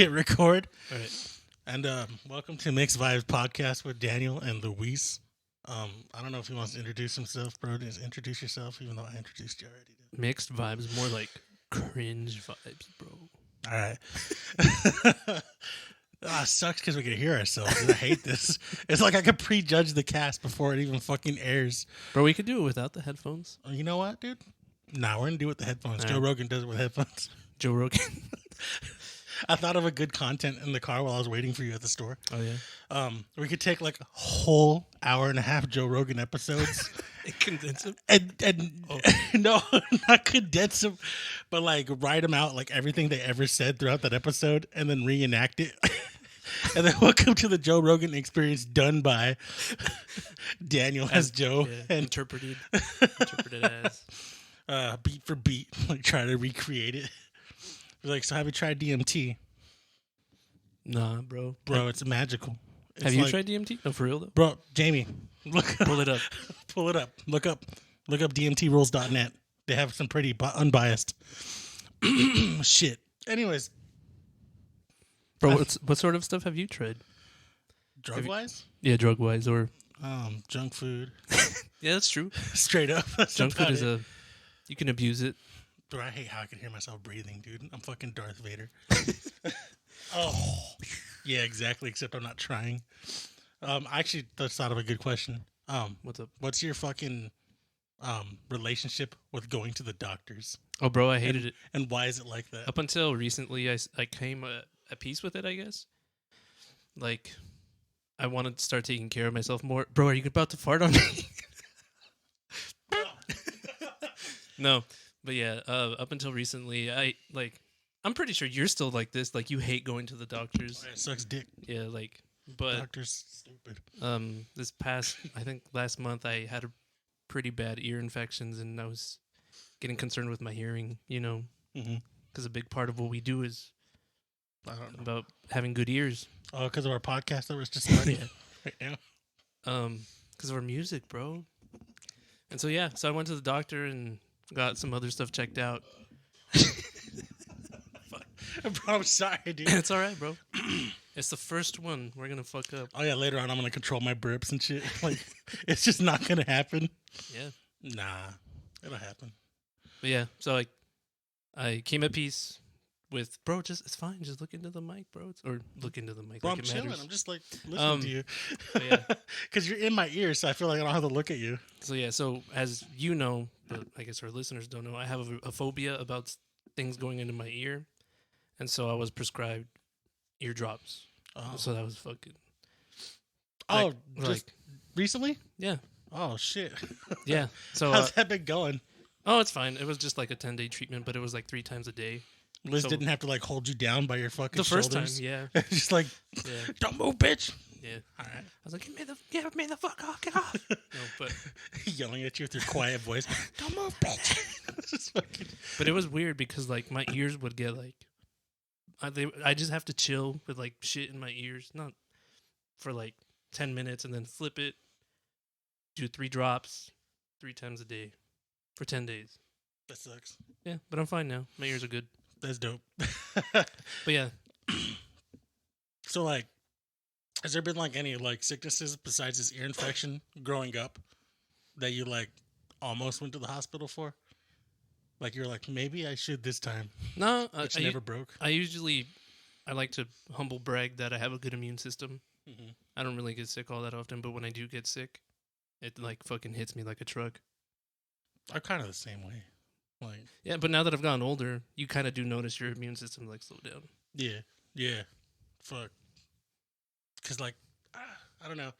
Hit record. All right. And welcome to Mixed Vibes Podcast with Daniel and Luis. I don't know if he wants to introduce himself, bro. Just introduce yourself, even though I introduced you already. Mixed vibes, more like cringe vibes, bro. All right. Sucks because we can hear ourselves. Dude. I hate this. It's like I could prejudge the cast before it even fucking airs. Bro, we could do it without the headphones. You know what, dude? Nah, we're going to do it with the headphones. All Joe right. Rogan does it with headphones. Joe Rogan. I thought of a good content in the car while I was waiting for you at the store. Oh, yeah. We could take like a whole hour and a half Joe Rogan episodes Condense them. and no, not condense them, but like write them out like everything they ever said throughout that episode and then reenact it. And then welcome to the Joe Rogan Experience done by Daniel as Joe Yeah, and interpreted as. beat for beat, like try to recreate it. Like, so have you tried DMT? Nah, bro. Bro, it's magical. It's Have you like- tried DMT? No, for real, though. Bro, Jamie, look Pull it up. pull it up. Look up DMTrules.net. They have some pretty unbiased shit. Anyways, Bro, what sort of stuff have you tried? drug wise, Yeah, drug-wise or... junk food, Yeah, that's true. straight up. That's Junk food about is it. You can abuse it. Bro, I hate how I can hear myself breathing, dude. I'm fucking Darth Vader. Oh, yeah, exactly. Except I'm not trying. I actually just thought of a good question. What's up? What's your fucking relationship with going to the doctors, Oh, bro, I hated it. and why is it like that? Up until recently, I came at peace with it, I guess. Like, I wanted to start taking care of myself more. Bro, are you about to fart on me? No, but yeah, up until recently, I'm pretty sure you're still like this. Like, you hate going to the doctors. It sucks dick. Yeah, like, but Doctors stupid. this past, I think last month, I had a pretty bad ear infections, and I was getting concerned with my hearing. You know, Mm-hmm. because a big part of what we do is I don't know. about having good ears. Oh, because of our podcast that was just starting Yeah. right now. Because of our music, bro. And so yeah, so I went to the doctor and got some other stuff checked out. Bro, I'm sorry, dude. It's all right, bro. It's the first one. We're gonna fuck up. Oh yeah, later on I'm gonna control my burps and shit. Like, it's just not gonna happen. Yeah, Nah, it'll happen. but yeah. So I came at peace with bro. Just it's fine. Just look into the mic, bro. Or look into the mic. Bro, like I'm it chilling. matters. I'm just like listening to you. but yeah. Because you're in my ear, so I feel like I don't have to look at you. So yeah. So as you know, but I guess our listeners don't know, I have a phobia about things going into my ear, and so I was prescribed ear drops. Oh, So that was fucking. oh like- just recently? Yeah. Oh shit. Yeah. So How's that been going? oh, it's fine. It was just like a 10-day treatment, but it was like 3 times a day. Liz So- didn't have to like hold you down by your fucking The first time, shoulders. yeah, Just like, yeah, don't move, bitch. yeah. All right. I was like, get me the fuck off, get off. No, but Yelling at you with your quiet voice. Don't move, bitch. Just fucking. but it was weird because like my ears would get like, I just have to chill with like shit in my ears, not for like 10 minutes, and then flip it, do 3 drops, 3 times a day, for 10 days. That sucks. Yeah, but I'm fine now. My ears are good. That's dope. But yeah, So like, has there been like any like sicknesses besides this ear infection growing up that you like almost went to the hospital for? Like you're like, maybe I should this time, no, which never broke. I like to humble brag that I have a good immune system. Mm-hmm. I don't really get sick all that often, but when I do get sick, it like fucking hits me like a truck. I'm kind of the same way. Like, Yeah, but now that I've gotten older, you kind of do notice your immune system like slow down. yeah, fuck. Cause like, I don't know.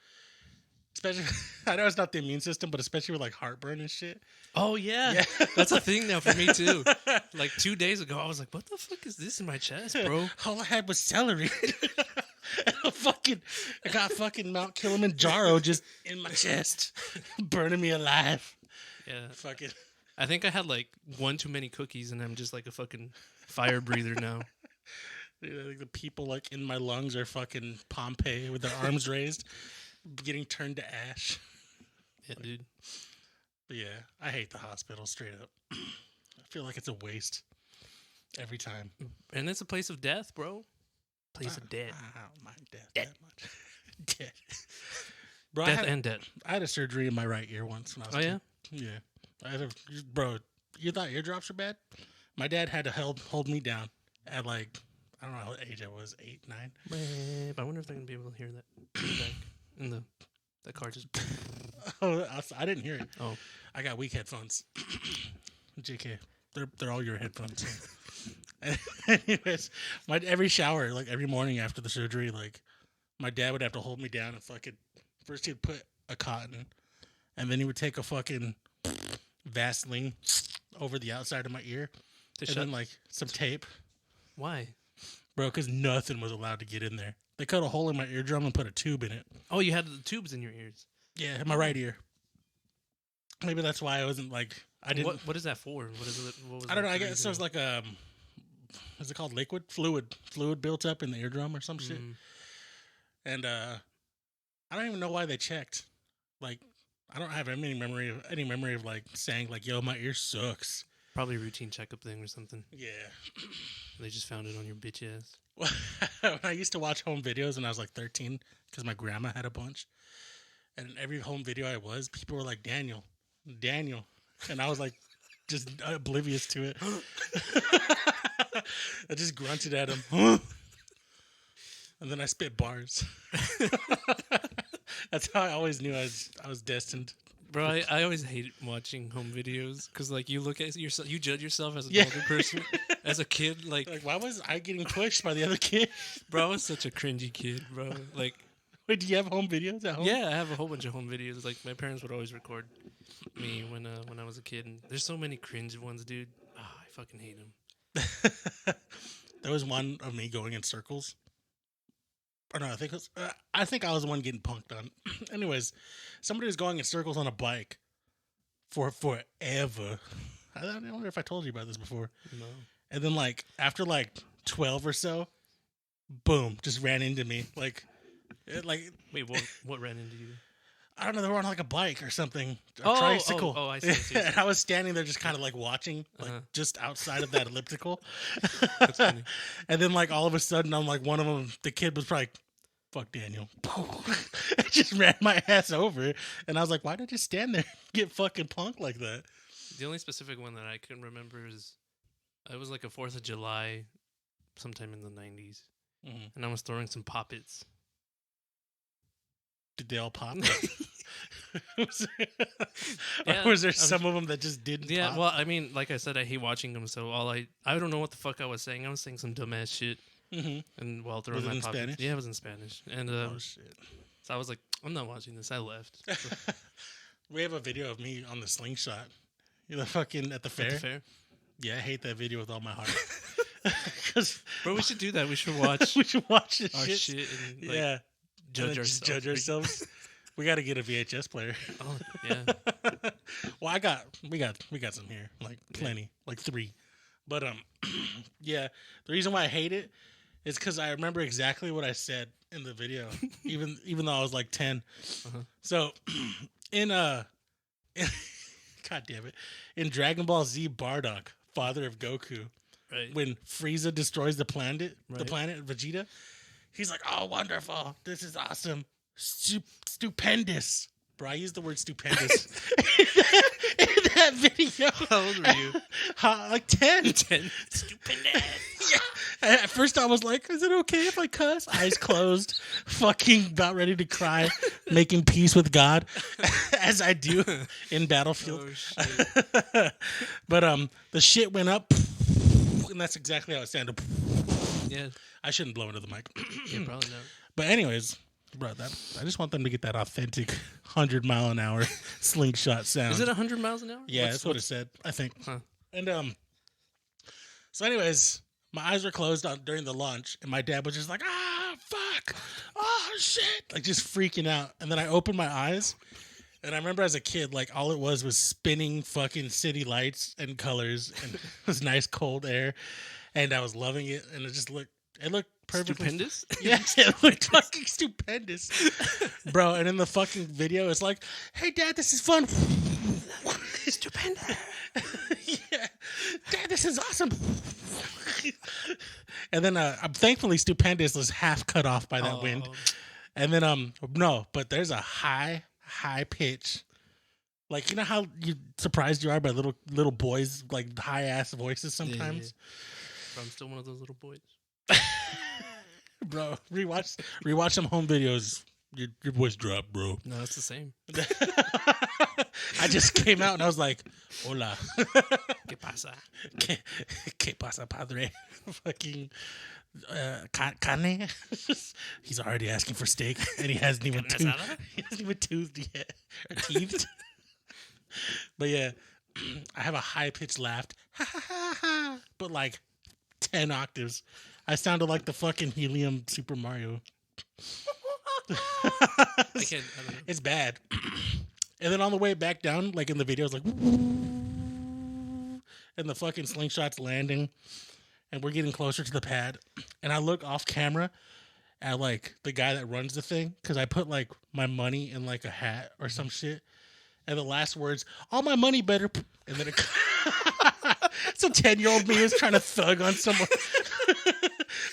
Especially, I know it's not the immune system, but especially with like heartburn and shit. Oh yeah, that's a thing now for me too. Like 2 days ago, I was like, "What the fuck is this in my chest, bro?" All I had was celery. I got fucking Mount Kilimanjaro just in my chest, burning me alive. Yeah, Fucking. I think I had like one too many cookies, and I'm just like a fucking fire breather now. Dude, I think the people like in my lungs are fucking Pompeii with their arms raised, getting turned to ash. Yeah, dude. But yeah, I hate the hospital straight up. I feel like it's a waste every time. And it's a place of death, bro. Place of death. I don't mind death Death. that much. Death. Bro, Death and debt. I had a surgery in my right ear once when I was Oh, yeah? Yeah. Bro, you thought eardrops were bad? My dad had to hold me down at like, I don't know what age I was, 8, 9. I wonder if they're going to be able to hear that back in the car just... Oh, I didn't hear it. Oh. I got weak headphones. JK, they're all your headphones. Anyways, every shower, like every morning after the surgery, like my dad would have to hold me down and fucking first he'd put a cotton, and then he would take a fucking Vaseline over the outside of my ear, then like some tape. Why? Bro, because nothing was allowed to get in there. They cut a hole in my eardrum and put a tube in it. Oh, you had the tubes in your ears. Yeah, in my right ear. Maybe that's why I wasn't like I didn't. What is that for? What is it? What was I don't know. the I guess reason? it was like what's it called? Liquid fluid built up in the eardrum or some shit. And I don't even know why they checked. Like, I don't have any memory of like saying like, "Yo, my ear sucks." Probably a routine checkup thing or something. Yeah. They just found it on your bitch ass. When I used to watch home videos when I was like 13, because my grandma had a bunch, and in every home video people were like, Daniel, and I was like, just oblivious to it. I just grunted at him, and then I spit bars. That's how I always knew I was destined. Bro, I always hate watching home videos because like you look at yourself, you judge yourself as an Yeah. older person, as a kid. Like, Why was I getting pushed by the other kid? bro, I was such a cringy kid, bro. Like, Wait, do you have home videos at home? yeah, I have a whole bunch of home videos. Like, my parents would always record me when I was a kid, and there's so many cringe ones, dude. Oh, I fucking hate them. There was one of me going in circles. Or no, I think I was the one getting punked on. Anyways, somebody was going in circles on a bike for forever. I don't wonder if I told you about this before. No. And then like after like 12 or so, boom, just ran into me. Like Wait, what ran into you? I don't know, they were on like a bike or something. A Oh, tricycle. I see. And I was standing there just kind of like watching, like Uh-huh. just outside of that elliptical. That's funny. And then like all of a sudden I'm like, one of them, the kid was probably like, fuck Daniel. It just ran my ass over. And I was like, why did I just stand there and get fucking punked like that? The only specific one that I can remember is it was like a 4th of July sometime in the 90s. Mm-hmm. And I was throwing some poppets. Did they all pop? Yeah, or was there I was- some of them that just didn't Yeah, pop? well, I mean, like I said, I hate watching them, so I don't know what the fuck I was saying. I was saying some dumbass shit, Mm-hmm. and while throwing Was it my in poppets. Spanish? Yeah, it was in Spanish, and Oh, shit. so I was like, I'm not watching this. I left. We have a video of me on the slingshot. You know, fucking at the fair. At the fair. Yeah, I hate that video with all my heart. 'Cause Bro, we should do that. We should watch we should watch this our shit. shit and like, Yeah, judge and then just ourselves. judge ourselves. We got to get a VHS player. Oh, yeah. Well, we got some here, like plenty, like 3. But yeah, the reason why I hate it is because I remember exactly what I said in the video, even though I was like 10. Uh-huh. So God damn it, in Dragon Ball Z Bardock, father of Goku, Right. when Frieza destroys the planet, Right. Vegeta, he's like, "Oh, wonderful! This is awesome, stupendous." Bro, I used the word stupendous in that video. How old were you? Like 10. 10. Stupendous. Yeah. At first, I was like, "Is it okay if I cuss?" Eyes closed, fucking about ready to cry, making peace with God, as I do in Battlefield. Oh, shit. But the shit went up, and that's exactly how it sounded. Yeah. I shouldn't blow into the mic. Yeah, probably not. But anyways, bro, I just want them to get that authentic 100-mile-an-hour slingshot sound. Is it 100 miles an hour? Yeah, that's what it said, I think. Huh. And so anyways, my eyes were closed during the launch, and my dad was just like, "Ah, fuck, oh shit," like just freaking out. And then I opened my eyes, and I remember as a kid, like all it was spinning fucking city lights and colors, and it was nice cold air, and I was loving it, and it looked perfectly. Stupendous? Yeah, it looked fucking stupendous, bro. And in the fucking video, it's like, "Hey, Dad, this is fun." Stupendous. Yeah, Dad, this is awesome. And then I'm thankfully Stupendous was half cut off by that wind. And then no, but there's a high pitch. Like, you know how you surprised you are by little boys like high ass voices sometimes? Yeah. Bro, I'm still one of those little boys. Bro, rewatch some home videos. Your voice dropped, bro. No, it's the same. I just came out and I was like, hola. ¿Qué pasa? ¿Qué pasa, padre? Fucking carne. He's already asking for steak and he hasn't even toothed yet. Or teethed. But yeah, I have a high pitched laugh. But like 10 octaves. I sounded like the fucking helium Super Mario. I don't know. It's bad. And then on the way back down, like in the video, it's like, and the fucking slingshot's landing, and we're getting closer to the pad. And I look off camera at like the guy that runs the thing because I put like my money in like a hat or some shit. And the last words, all my money better. And then some 10-year-old me was trying to thug on someone.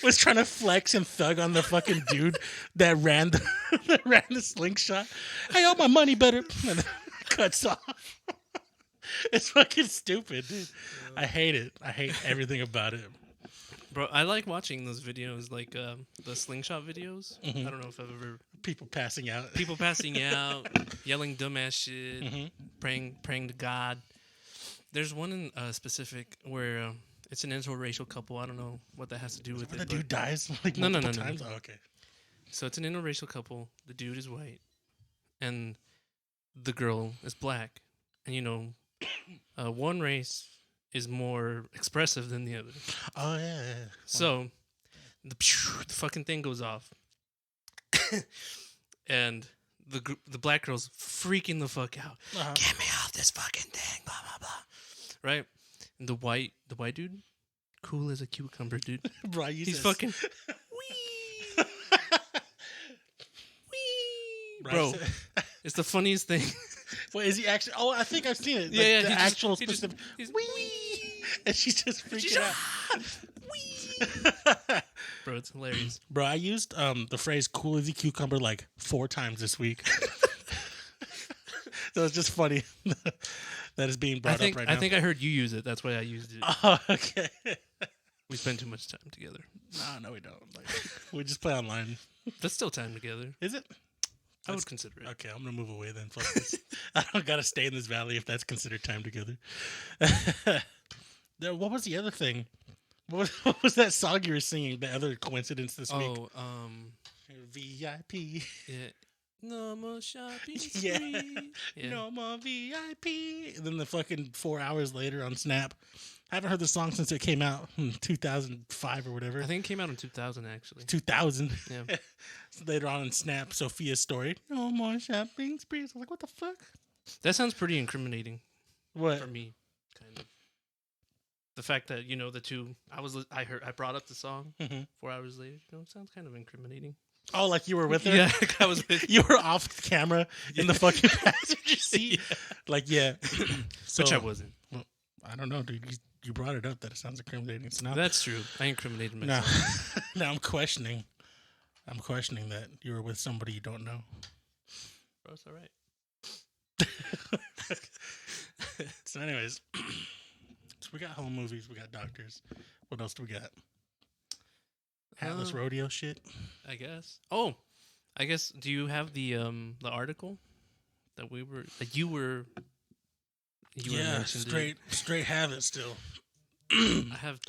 Was trying to flex and thug on the fucking dude that ran the slingshot. Hey, all my money better. And then cuts off. It's fucking stupid, dude. I hate it. I hate everything about it. Bro, I like watching those videos, like the slingshot videos. Mm-hmm. I don't know if I've ever... People passing out. People passing out, yelling dumbass shit, praying to God. There's one in specific where it's an interracial couple. I don't know what that has to do with it. The dude dies like No. multiple times? Oh, okay. So it's an interracial couple. The dude is white, and the girl is black. And you know, one race is more expressive than the other. Oh yeah. So the fucking thing goes off, and the black girl's freaking the fuck out. Get me off this fucking thing, blah blah blah. Right? And the white dude, cool as a cucumber, dude. Bro, he's fucking wee. Bro, it's the funniest thing. Wait, is he actually? Oh, I think I've seen it. Yeah, the actual he just, specific. he's Wee! And she's just freaking out. Wee! Bro, it's hilarious. Bro, I used the phrase "cool as a cucumber" like 4 times this week. So it's just funny that is being brought up right now. I think I heard you use it. That's why I used it. Oh, okay. We spend too much time together. No, we don't. Like, we just play online. That's still time together. Is it? I would consider it. Okay, I'm gonna move away then. Fuck this. I don't gotta stay in this valley if that's considered time together. What was the other thing? What was that song you were singing? The other coincidence this week? Oh, VIP. Yeah. No more shopping spree. Yeah. No more VIP. And then the fucking 4 hours later on Snap. I haven't heard the song since it came out in 2005 or whatever. I think it came out in 2000, actually. 2000. Yeah. So later on in Snap, Sophia's story. No more shopping sprees. I was like, what the fuck? That sounds pretty incriminating. What? For me, kind of. The fact that, you know, the two, I brought up the song 4 hours later. You know, it sounds kind of incriminating. Oh, like you were with her? Yeah, I was with you. Were off camera in the fucking passenger seat? Yeah. Like, yeah. So, which I wasn't. Well, I don't know, dude. You brought it up that it sounds incriminating. So now, that's true. I incriminated myself. Now I'm questioning that you were with somebody you don't know. Bro, it's all right. So anyways, so we got home movies. We got doctors. What else do we got? Atlas Rodeo shit. I guess. Oh, I guess. Do you have the article that you were straight have it still. I have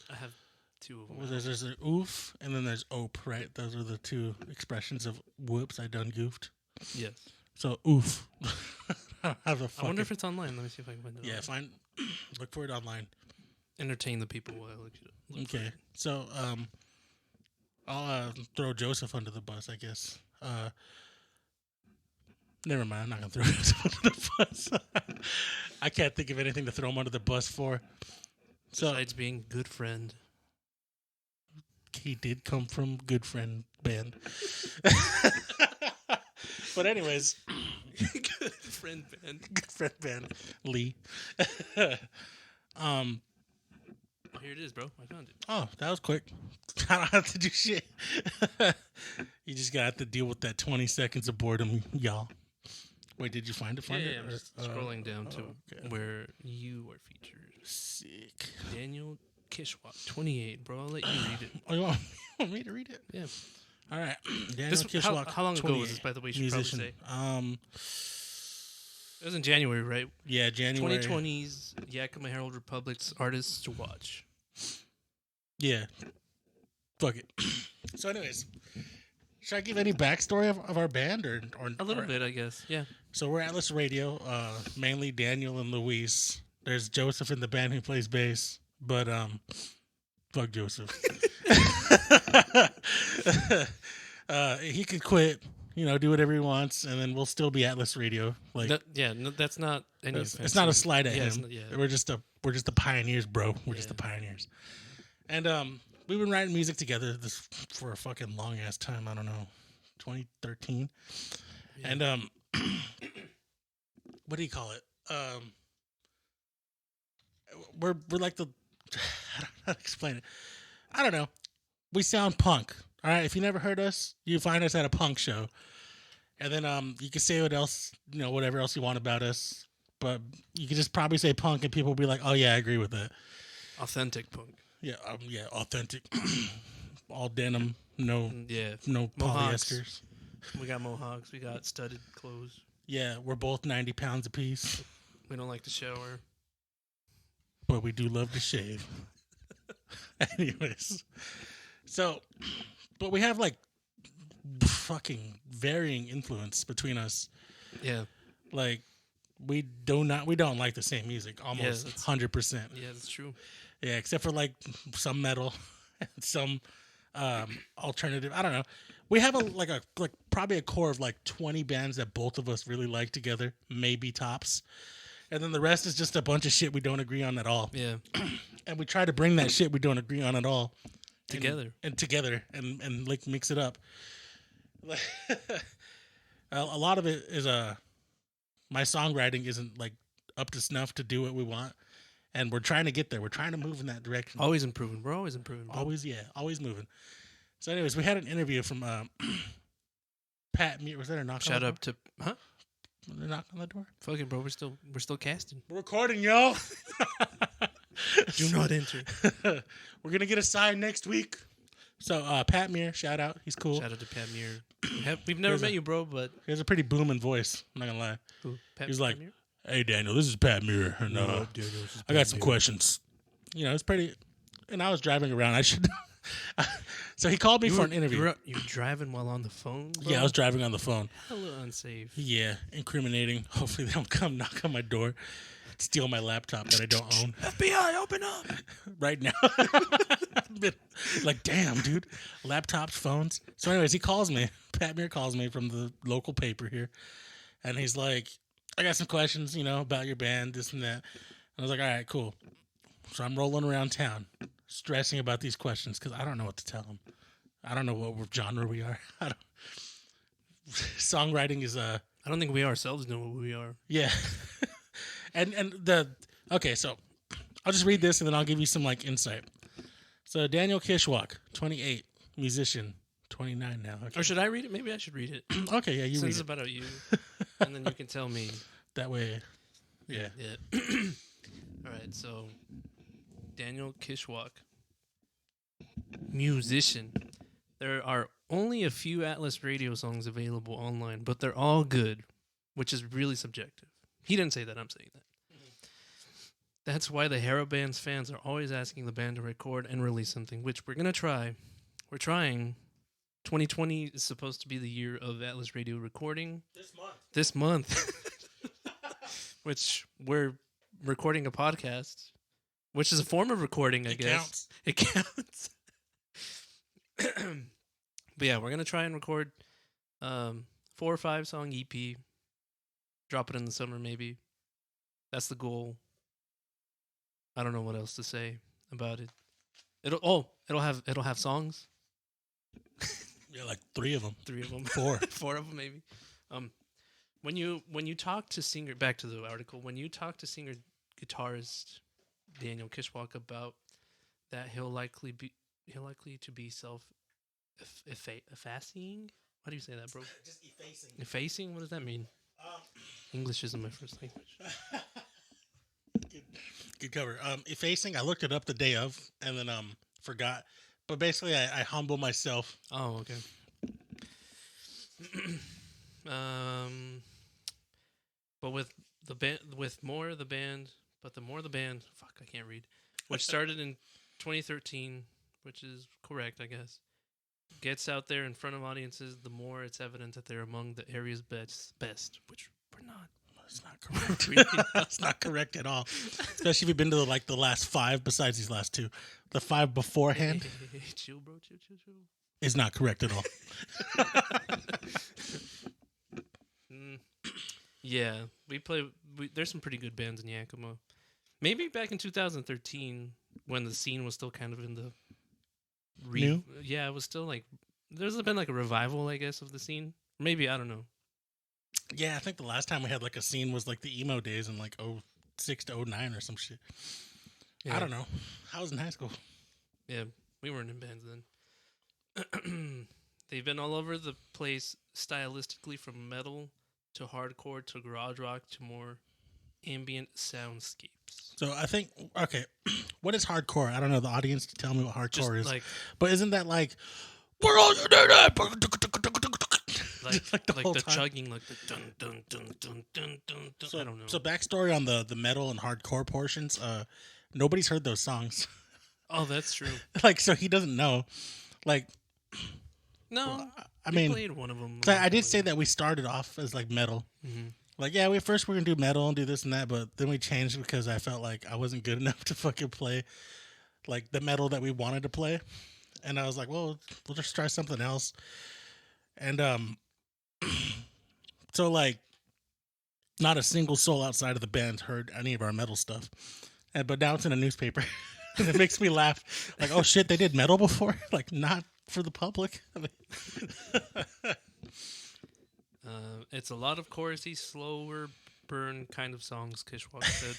two of them. Well, there's an oof and then there's ope, right? Those are the two expressions of whoops, I done goofed. Yes. So oof. I wonder if it's online. Let me see if I can find it. Yeah, look for it online. Entertain the people while I look it up. Okay. So I'll throw Joseph under the bus, I guess. Never mind, I'm not gonna throw Joseph under the bus. I can't think of anything to throw him under the bus for. So besides being good friend. He did come from Good Friend Band. But anyways. Good Friend Band. Good Friend Band. Lee. Here it is, bro. I found it. Oh, that was quick. I don't have to do shit. You just got to deal with that 20 seconds of boredom, y'all. Wait, did you find it? Find it? I'm just scrolling down to okay. where you are featured. Sick. Daniel Kishwauk, 28, bro. I'll let you read it. Oh, you want me to read it? Yeah. All right. Daniel This, Kishwauk, how long ago was this, by the way? You should musician. probably say. It was in January, right? Yeah, January. 2020's Yakima Herald Republic's artists to watch. Yeah. Fuck it. So, anyways, should I give any backstory of our band or A little bit, I guess. Yeah. So we're Atlas Radio, mainly Daniel and Luis. There's Joseph in the band who plays bass, but fuck Joseph. He could quit, do whatever he wants, and then we'll still be Atlas Radio. Like, that's not any it's offense. not a slight at him. Not, yeah. We're just the pioneers, bro. We're just the pioneers. And we've been writing music together for a fucking long ass time. I don't know, 2013. Yeah. And what do you call it? We're like the I don't know how to explain it. I don't know. We sound punk. All right. If you never heard us, you find us at a punk show, and then you can say what else, whatever else you want about us, but you can just probably say punk, and people will be like, "Oh yeah, I agree with that." Authentic punk. Yeah. Authentic. All denim. No polyesters. We got mohawks. We got studded clothes. Yeah, we're both 90 pounds apiece. We don't like to shower, but we do love to shave. Anyways, so, but we have like fucking varying influence between us. Yeah, like we don't like the same music almost 100%. Yeah, that's true. Yeah, except for like some metal, and some alternative. I don't know. We have probably a core of like 20 bands that both of us really like together, maybe tops. And then the rest is just a bunch of shit we don't agree on at all. Yeah. And we try to bring that shit we don't agree on at all together. And like mix it up. A lot of it is my songwriting isn't like up to snuff to do what we want. And we're trying to get there. We're trying to move in that direction. Always improving. We're always improving. Bro. Always moving. So, anyways, we had an interview from Pat Muir. Was that a knock? Shout out to They're knocking on the door. Fucking bro, we're still casting. We're recording, y'all. Do not enter. We're gonna get a sign next week. So, Pat Muir, shout out. He's cool. Shout out to Pat Muir. We've never met you, bro, but he has a pretty booming voice. I'm not gonna lie. Who? He's like, Muir? "Hey, Daniel, this is Pat Muir, and I got some questions." It's pretty. And I was driving around. I should. So he called me for an interview. You were driving while on the phone, bro? Yeah, I was driving on the phone. A little unsafe. Yeah, incriminating. Hopefully they don't come knock on my door, steal my laptop that I don't own. FBI, open up! Right now. Like, damn, dude. Laptops, phones. So anyways, he calls me. Pat Muir calls me from the local paper here. And he's like, I got some questions, about your band, this and that. And I was like, all right, cool. So I'm rolling around town, stressing about these questions because I don't know what to tell them. I don't know what genre we are. Songwriting is I don't think we ourselves know what we are. Yeah. Okay, so I'll just read this and then I'll give you some insight. So Daniel Kishwauk, 28, musician, 29 now. Okay. Or should I read it? Maybe I should read it. Okay, yeah, you read it. Since it's about you, and then you can tell me. That way, yeah. All right, so Daniel Kishwauk, musician. There are only a few Atlas Radio songs available online, but they're all good, which is really subjective. He didn't say that, I'm saying that. That's why the Hero Band's fans are always asking the band to record and release something, which we're going to try. We're trying. 2020 is supposed to be the year of Atlas Radio recording. This month. Which we're recording a podcast, which is a form of recording, I guess. It counts. But yeah, we're going to try and record 4 or 5 song EP. Drop it in the summer, maybe. That's the goal. I don't know what else to say about it. It'll have songs. Yeah, like 3 of them. 3 of them. 4. 4 of them, maybe. When you talk to singer, back to the article, when you talk to singer guitarist Daniel Kishwauk about that he'll likely to be effacing. How do you say that, bro? Just effacing. Effacing? What does that mean? English isn't my first language. Good cover. Effacing. I looked it up the day of, and then forgot. But basically, I humble myself. Oh, okay. But with the band, with more of the band, but the more the band, fuck, I can't read. Which started in 2013, which is correct, I guess. Gets out there in front of audiences, the more it's evident that they're among the area's best, which we're not. It's not correct. It's not correct at all. Especially if you've been to the last 5 besides these last 2. The 5 beforehand Hey, chill, bro. Chill. is not correct at all. Yeah, there's some pretty good bands in Yakima. Maybe back in 2013 when the scene was still kind of in the New? Yeah, it was still like there's been like a revival, I guess, of the scene. Maybe, I don't know. Yeah, I think the last time we had like a scene was like the emo days in like 06 to 09 or some shit. Yeah. I don't know. I was in high school. Yeah, we weren't in bands then. They've been all over the place stylistically, from metal to hardcore to garage rock to more ambient soundscapes. So I think, okay, what is hardcore? I don't know the audience to tell me what hardcore is. Like, but isn't that like, we're all you do that? like whole the time? chugging, like the dun dun dun dun dun dun dun. So, I don't know. So backstory on the metal and hardcore portions. Nobody's heard those songs. Oh, that's true. Like, so he doesn't know. Like, No, I we mean, played one of them. I did say that we started off as like metal. Mm-hmm. Like, yeah, we're gonna do metal and do this and that, but then we changed because I felt like I wasn't good enough to fucking play like the metal that we wanted to play, and I was like, well, we'll just try something else. And so like, not a single soul outside of the band heard any of our metal stuff, but now it's in a newspaper, and it makes me laugh. Like, oh shit, they did metal before, like not for the public. I mean, it's a lot of chorusy, slower burn kind of songs, Kishwalk said.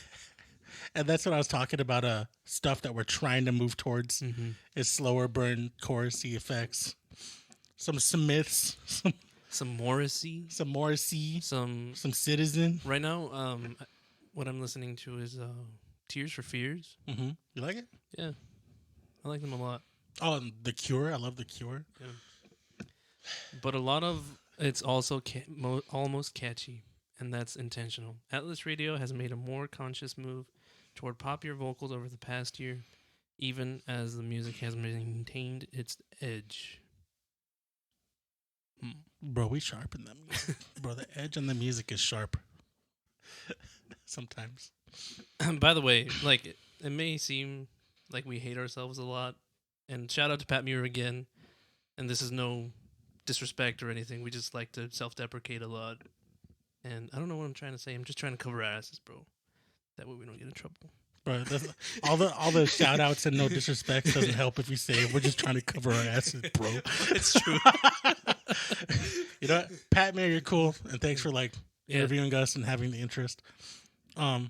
And that's what I was talking about. Stuff that we're trying to move towards is slower burn, chorusy effects, some Smiths, some Morrissey, some Citizen. Right now, what I'm listening to is Tears for Fears. Mm-hmm. You like it? Yeah, I like them a lot. Oh, and The Cure. I love The Cure. Yeah. But a lot of it's also almost catchy, and that's intentional. Atlas Radio has made a more conscious move toward popular vocals over the past year, even as the music has maintained its edge. Bro, we sharpen them. Bro, the edge on the music is sharp. Sometimes. By the way, like it may seem like we hate ourselves a lot, and shout out to Pat Muir again. And this is no disrespect or anything. We just like to self-deprecate a lot. And I don't know what I'm trying to say. I'm just trying to cover our asses, bro. That way we don't get in trouble. Bro, all the shout outs and no disrespect doesn't help if you say we're just trying to cover our asses, bro. It's true. You know what? Pat Mayer, you're cool, and thanks for like interviewing us and having the interest. I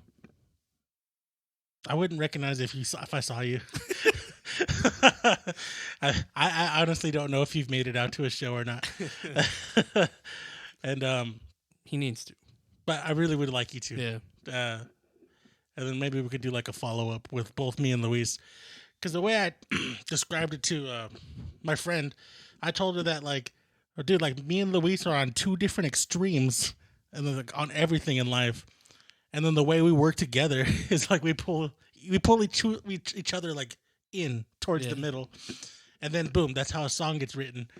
wouldn't recognize if I saw you. I honestly don't know if you've made it out to a show or not. And he needs to. But I really would like you to. Yeah. And then maybe we could do like a follow up with both me and Luis. Because the way I described it to my friend, I told her that like, dude, like me and Luis are on 2 different extremes, and then like, on everything in life. And then the way we work together is like we pull each other like in towards the middle, and then boom, that's how a song gets written,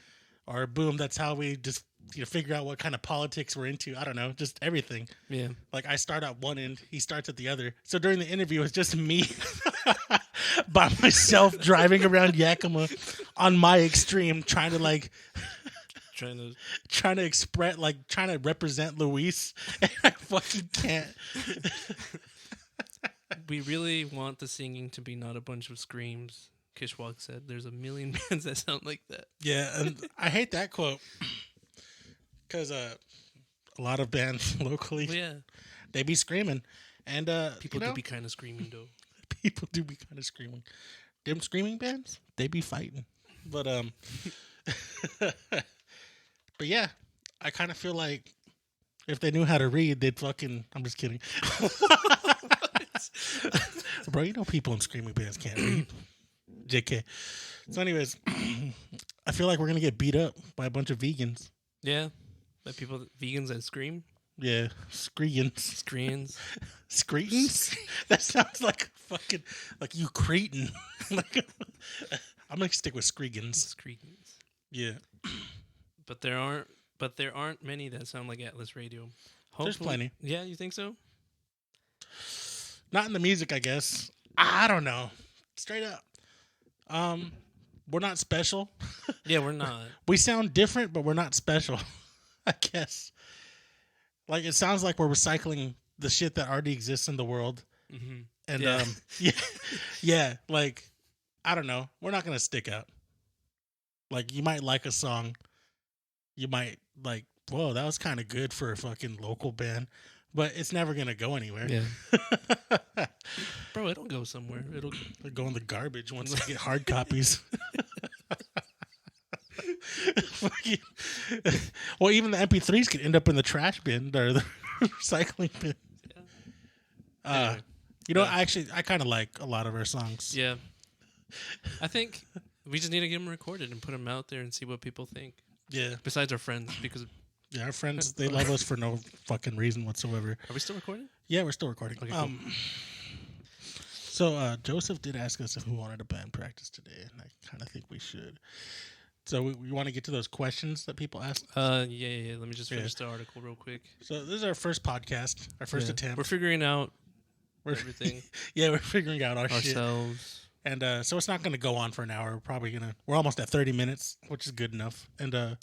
or boom, that's how we just figure out what kind of politics we're into. I don't know, just everything. Yeah, like I start at one end, he starts at the other. So during the interview, it's just me by myself driving around Yakima on my extreme, trying to express, like trying to represent Luis, and I fucking can't. We really want the singing to be not a bunch of screams. Kishwalk said, "There's a million bands that sound like that." Yeah, and I hate that quote because a lot of bands locally, they be screaming, and people do be kind of screaming though. People do be kind of screaming. them screaming bands, they be fighting. But but yeah, I kind of feel like if they knew how to read, they'd fucking. I'm just kidding, bro. You know people in screaming bands can't read. JK. So, anyways, I feel like we're gonna get beat up by a bunch of vegans. Yeah, by people, vegans that scream. Yeah, screens. Screens. Screens? That sounds like fucking like you cretin. Like, I'm gonna stick with screens. Screens. Yeah. But there aren't many that sound like Atlas Radio. There's plenty. Yeah, you think so? Not in the music, I guess. I don't know. Straight up. We're not special. Yeah, we're not. We sound different, but we're not special. I guess. Like it sounds like we're recycling the shit that already exists in the world. Mm-hmm. And yeah. yeah, like I don't know. We're not gonna stick out. Like you might like a song. You might like, whoa, that was kind of good for a fucking local band, but it's never gonna go anywhere. Yeah. Bro, it'll go somewhere. It'll go in the garbage once you get hard copies. Well, even the MP3s could end up in the trash bin or the recycling bin. Yeah. You know, I kind of like a lot of our songs. Yeah. I think we just need to get them recorded and put them out there and see what people think. Yeah. Besides our friends, because yeah, our friends, they love us for no fucking reason whatsoever. Are we still recording? Yeah, we're still recording. Okay, cool. So Joseph did ask us if we wanted a band practice today, and I kind of think we should. So we want to get to those questions that people ask. Yeah. Let me just finish the article real quick. So this is our first podcast, our first attempt. We're figuring out everything. Yeah, we're figuring out ourselves. Shit. And so it's not going to go on for an hour. We're almost at 30 minutes, which is good enough. And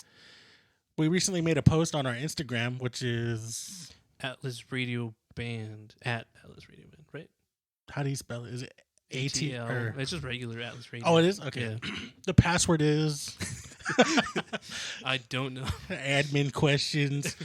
we recently made a post on our Instagram, which is Atlas Radio Band at Atlas Radio Band, right? How do you spell it? Is it ATL? Or... It's just regular Atlas Radio. Oh, it is? Okay. Yeah. The password is... I don't know. Admin questions.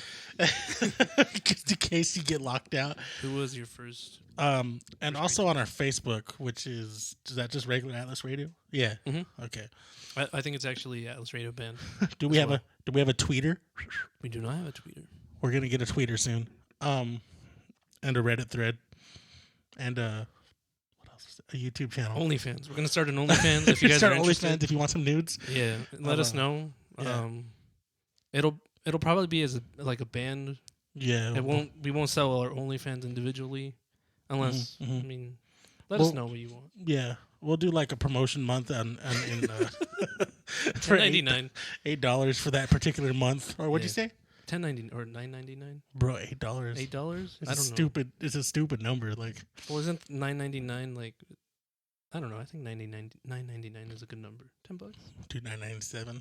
Just in case you get locked out. Who was your first? And also on our Facebook, which is that just regular Atlas Radio? Yeah. Mm-hmm. Okay. I think it's actually Atlas Radio Band. Do we have a tweeter? We do not have a tweeter. We're gonna get a tweeter soon. And a Reddit thread. And what else? A YouTube channel. OnlyFans. We're gonna start an OnlyFans if you guys are interested. OnlyFans if you want some nudes. Yeah, let us know. Yeah. It'll probably be as a band. Yeah. We won't sell our OnlyFans individually, unless I mean, let us know what you want. Yeah, we'll do like a promotion month in for $10.99. $8 for that particular month, or what'd you say? $10.99 or $9.99. Bro, $8. $8. It's a stupid number. Like, well, isn't $9.99 like? I don't know. I think $9.99 is a good number. $10. Dude, $9.97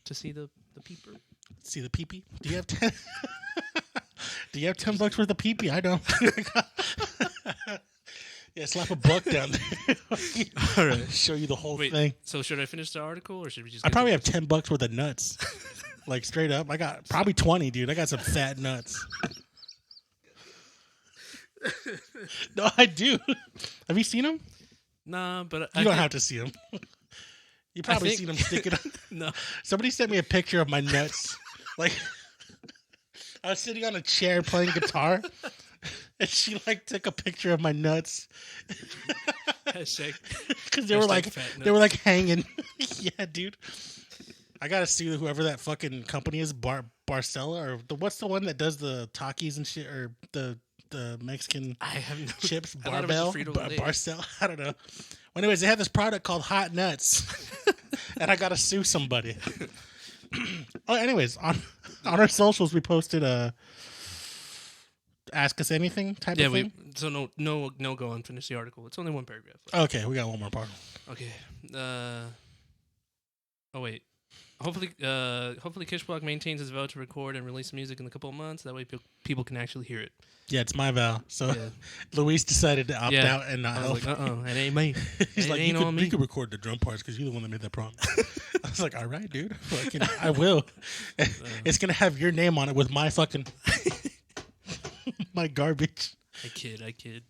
to see the peeper. See the peepee? Do you have 10? Do you have $10 worth of peepee? I don't. Yeah, slap a buck down there. All right, show you the whole thing. So should I finish the article or should we just? I probably have $10 worth of nuts. Like straight up, I got probably 20, dude. I got some fat nuts. No, I do. Have you seen them? Nah, but you don't have to see them. You probably seen them sticking. No, somebody sent me a picture of my nuts. Like I was sitting on a chair playing guitar, and she like took a picture of my nuts. Because they were like hanging. Yeah, dude. I gotta sue whoever that fucking company is, Barcella, or what's the one that does the Takis and shit, or the Mexican chips, Barbell, Barcella. I don't know. Well, anyways, they have this product called Hot Nuts, and I gotta sue somebody. Oh, anyways, on our socials we posted a ask us anything type of thing. So no, go on. Finish the article. It's only one paragraph. Okay, we got one more part. Okay. Oh wait. Hopefully Kishblock maintains his vow to record and release music in a couple of months. That way people can actually hear it. Yeah, it's my vow. So Luis decided to opt out and not help. It ain't me. He's like, you can record the drum parts because you're the one that made that promise. I was like, all right, dude. I will. It's going to have your name on it with my fucking... my garbage. I kid.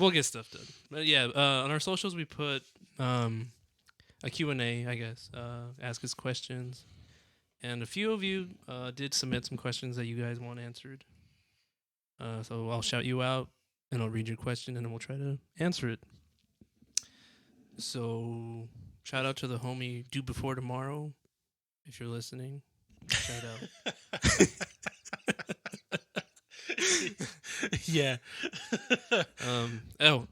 We'll get stuff done. But yeah, on our socials we put a Q&A, I guess. Ask us questions. And a few of you did submit some questions that you guys want answered. So I'll shout you out, and I'll read your question, and then we'll try to answer it. So shout out to the homie Do Before Tomorrow, if you're listening. Shout out. Yeah.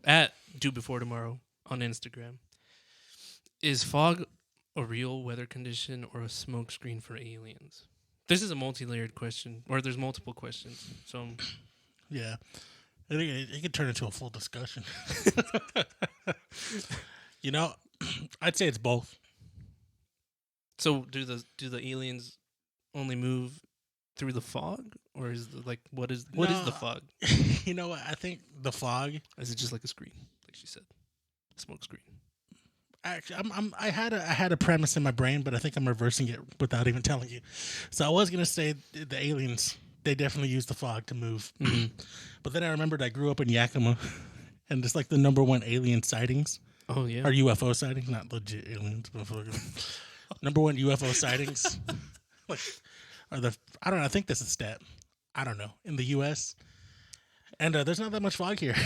At Do Before Tomorrow on Instagram. Is fog a real weather condition or a smokescreen for aliens? This is a multi-layered question, or there's multiple questions. So, Yeah. I think it could turn into a full discussion. You know, I'd say it's both. so do the aliens only move through the fog, or is what is the No. fog? You know what? I think the fog. Or is it just like a screen, like she said, smoke screen? Actually, I had a premise in my brain, but I think I'm reversing it without even telling you. So I was gonna say the aliens. They definitely use the fog to move. But then I remembered I grew up in Yakima, and it's like the number one alien sightings Oh yeah. or UFO sightings, not legit aliens, but fucking number one UFO sightings. Like, I don't know. I think this is a stat. I don't know in the U.S. And there's not that much fog here.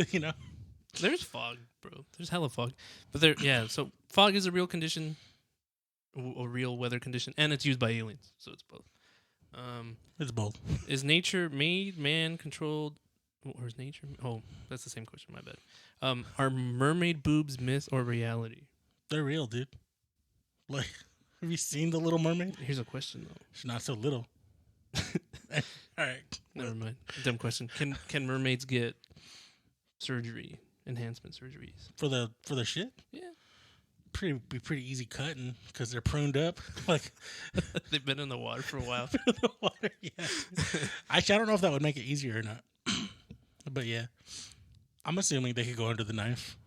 You know. There's fog, bro. There's hella fog. But so fog is a real condition, a real weather condition, and it's used by aliens, so it's both. It's both. Is nature made, man controlled, or is nature? Oh, that's the same question. My bad. Are mermaid boobs myth or reality? They're real, dude. Like, have you seen The Little Mermaid? Here's a question though. She's not so little. All right. Never mind. Dumb question. Can mermaids get surgery, enhancement surgeries? For the shit? Yeah. Be pretty easy cutting because they're pruned up. Like They've been in the water for a while. the water. Yeah. Actually, I don't know if that would make it easier or not. But yeah, I'm assuming they could go under the knife.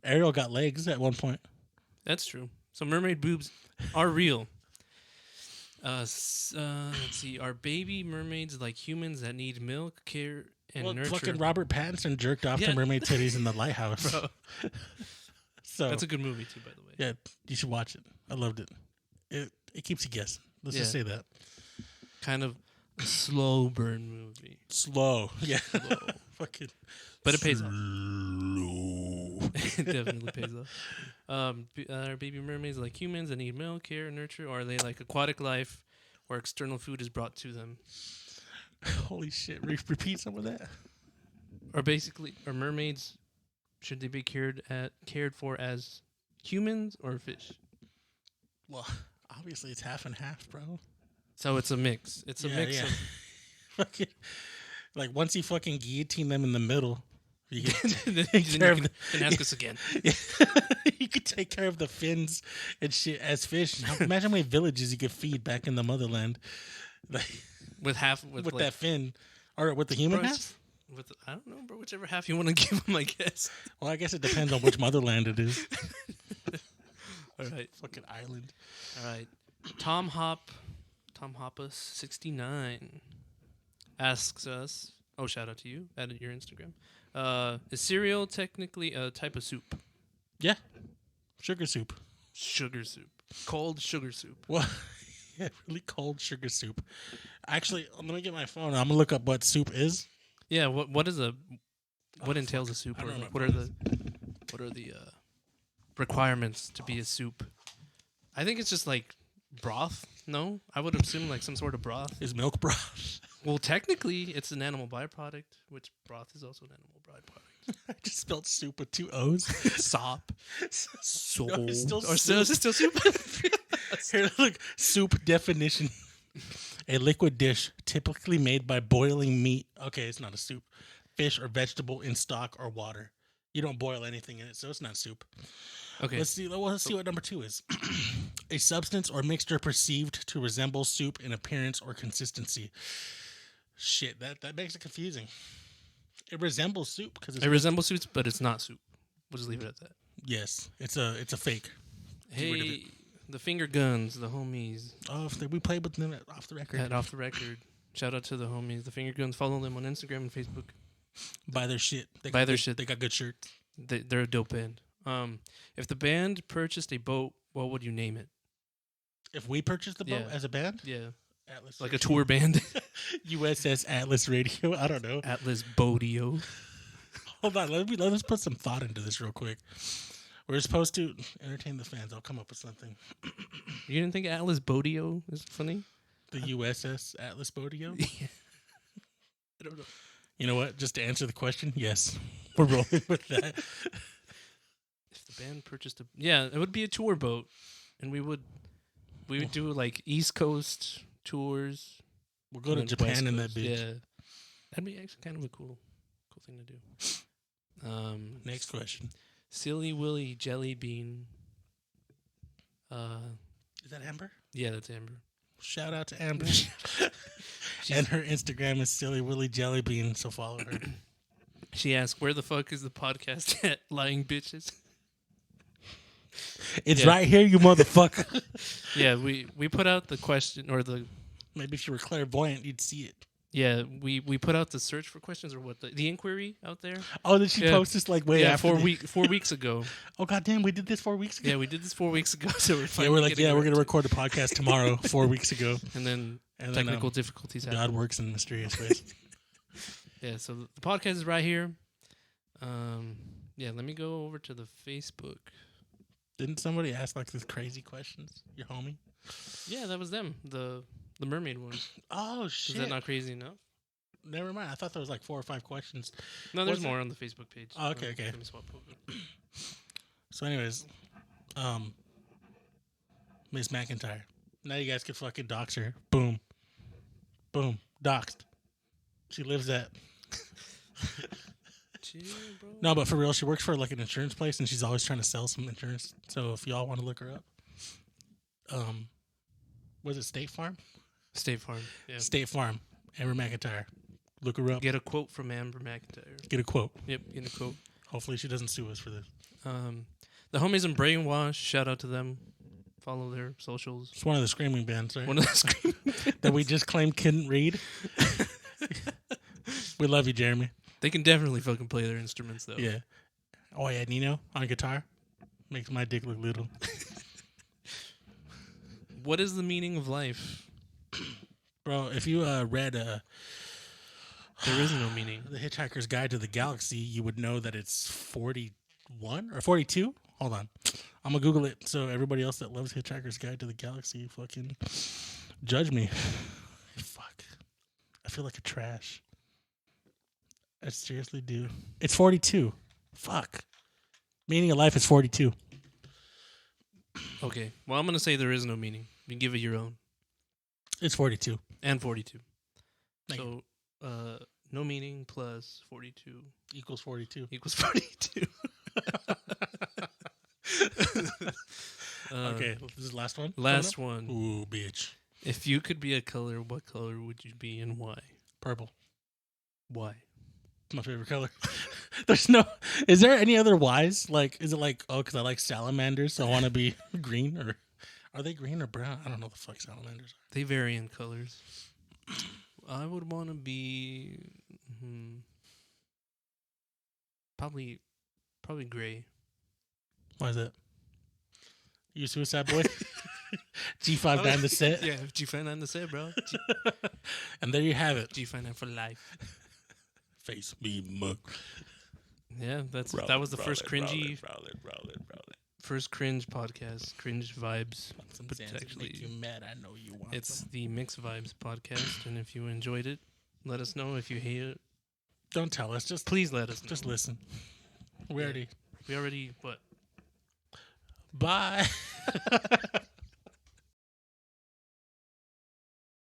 Ariel got legs at one point. That's true. So mermaid boobs are real. Let's see. Are baby mermaids like humans that need milk, care, and nurture? Fucking Robert Pattinson jerked off to mermaid titties in the lighthouse. Bro. So That's a good movie too, by the way. yeah, you should watch it. I loved it. It keeps you guessing. Let's just say that. Kind of a slow burn movie. Slow. Yeah. Slow. Fucking. But it pays off. Slow. It definitely pays off. Are baby mermaids like humans that need milk, care, and nurture, or are they like aquatic life where external food is brought to them? Holy shit. Repeat some of that. Or basically, are mermaids, should they be cared for as humans or fish? Well, obviously it's half and half, bro. So it's a mix. It's a mix of fucking, like once you fucking guillotine them in the middle, you can then take care of you can ask us again. you could take care of the fins and shit as fish. Imagine how many villages you could feed back in the motherland, like with with that fin, or with the human bro, half. I don't know, bro. Whichever half you want to give them, I guess. Well, I guess it depends on which motherland it is. All right, Fucking island. all right. Tom Hoppus 69 asks us. Oh, shout out to you. Added your Instagram. Is cereal technically a type of soup? Yeah, sugar soup. Sugar soup. Cold sugar soup. Well, yeah, really cold sugar soup. Actually, let me get my phone. I'm gonna look up what soup is. Yeah. What entails a soup? I Or don't know. what are the requirements to be a soup? I think it's just like broth. No, I would assume like some sort of broth. Is milk broth. Well, technically, it's an animal byproduct, which broth is also an animal byproduct. I just spelled soup with 2 O's. Sop. So. No, it's still Or soup. is it still soup? Here, look. Soup definition. A liquid dish typically made by boiling meat. Okay, it's not a soup. Fish or vegetable in stock or water. You don't boil anything in it, so it's not soup. Okay. Let's see what number 2 is. A substance or mixture perceived to resemble soup in appearance or consistency. Shit, that makes it confusing. It resembles soup because It resembles soup, but it's not soup. We'll just leave it at that. yes, it's a fake. Get rid of Hey, the finger guns, the homies. Oh, we played with them off the record. At Off the Record. Shout out to the homies, the finger guns. Follow them on Instagram and Facebook. Buy their shit. Buy their shit. They got good shirts. They're a dope band. If the band purchased a boat, what would you name it? If we purchased the boat Yeah. as a band, Yeah, Atlas like a Radio. tour band. USS Atlas Radio. I don't know. Atlas Bodio. Hold on. Let us put some thought into this real quick. We're supposed to entertain the fans. I'll come up with something. You didn't think Atlas Bodio is funny? The USS Atlas Bodio. Yeah. I don't know. You know what? Just to answer the question, yes, we're rolling with that. If the band purchased a, yeah, it would be a tour boat, and we would do like East Coast tours. We'll go to and Japan West in that Coast. bitch. Yeah, that'd be actually kind of a cool thing to do. Next question. Silly Willy Jelly Bean. Is that Amber? Yeah, that's Amber. Shout out to Amber. And her Instagram is Silly Willy Jelly Bean, so follow her. She asked, "Where the fuck is the podcast at, lying bitches?" It's Yeah. right here, you motherfucker. Yeah, we put out the question or the Maybe if you were clairvoyant, you'd see it. yeah we put out the search for questions or what the inquiry out there. Oh, did she Yeah. post this like way Yeah, after? 4 weeks ago. Oh, goddamn, we did this 4 weeks ago. Yeah, we did this 4 weeks ago. So we're Yeah, finally we're like, getting yeah, we're around gonna to- record the podcast tomorrow. 4 weeks ago, and then and technical then difficulties God happen. works in mysterious ways. Yeah, so the podcast is right here. Yeah, let me go over to the Facebook. Didn't somebody ask like these crazy questions? Your homie? Yeah, that was them. The mermaid one. Oh Is shit! that not crazy enough? Never mind. I thought there was like 4 or 5 questions. No, there's Was it? more on the Facebook page. Oh, okay, okay. Let me swap over. So, anyways, Miss McIntyre. Now you guys can fucking dox her. Boom, boom, doxed. She lives at. Chill, bro. No, but for real, she works for like an insurance place, and she's always trying to sell some insurance. So if y'all want to look her up, was it State Farm? State Farm. Yeah. State Farm. Amber McIntyre. Look her up. Get a quote from Amber McIntyre. Get a quote. Yep, get a quote. Hopefully she doesn't sue us for this. The homies in Brainwash, shout out to them. Follow their socials. It's one of the screaming bands, right? One of the screaming That we just claimed couldn't read. We love you, Jeremy. They can definitely fucking play their instruments though. Yeah. Oh yeah, Nino on guitar makes my dick look little. What is the meaning of life? Bro, if you read There is no meaning. The Hitchhiker's Guide to the Galaxy, you would know that it's 41 or 42. Hold on. I'm going to Google it so everybody else that loves Hitchhiker's Guide to the Galaxy fucking judge me. Fuck. I feel like a trash. I seriously do. It's 42. Fuck. Meaning of life is 42. Okay. Well, I'm gonna say there is no meaning. You can give it your own. It's 42. And 42. Thank So, no meaning plus 42 Equals 42. equals 42. Okay, this is the last one. Last Coming one. up? Ooh, bitch. If you could be a color, what color would you be and why? Purple. Why? My favorite color. There's no. Is there any other whys? Like, is it like, oh, because I like salamanders, so I want to be green, or are they green or brown? I don't know the fuck salamanders are. They vary in colors. I would want to be probably gray. Why is that? You Suicide Boy? G5 down the set. Yeah, G5 the set, bro. And there you have it. G5 for life. Face me, mug. Yeah, that was the first cringy, first cringe podcast, cringe vibes. Some But Zans it's actually- make you mad. I know you want It's some. the Mixed Vibes podcast, and if you enjoyed it, let us know. If you hate it, Don't tell us. Just please let us know. just listen. We Yeah. already. We already what? Bye.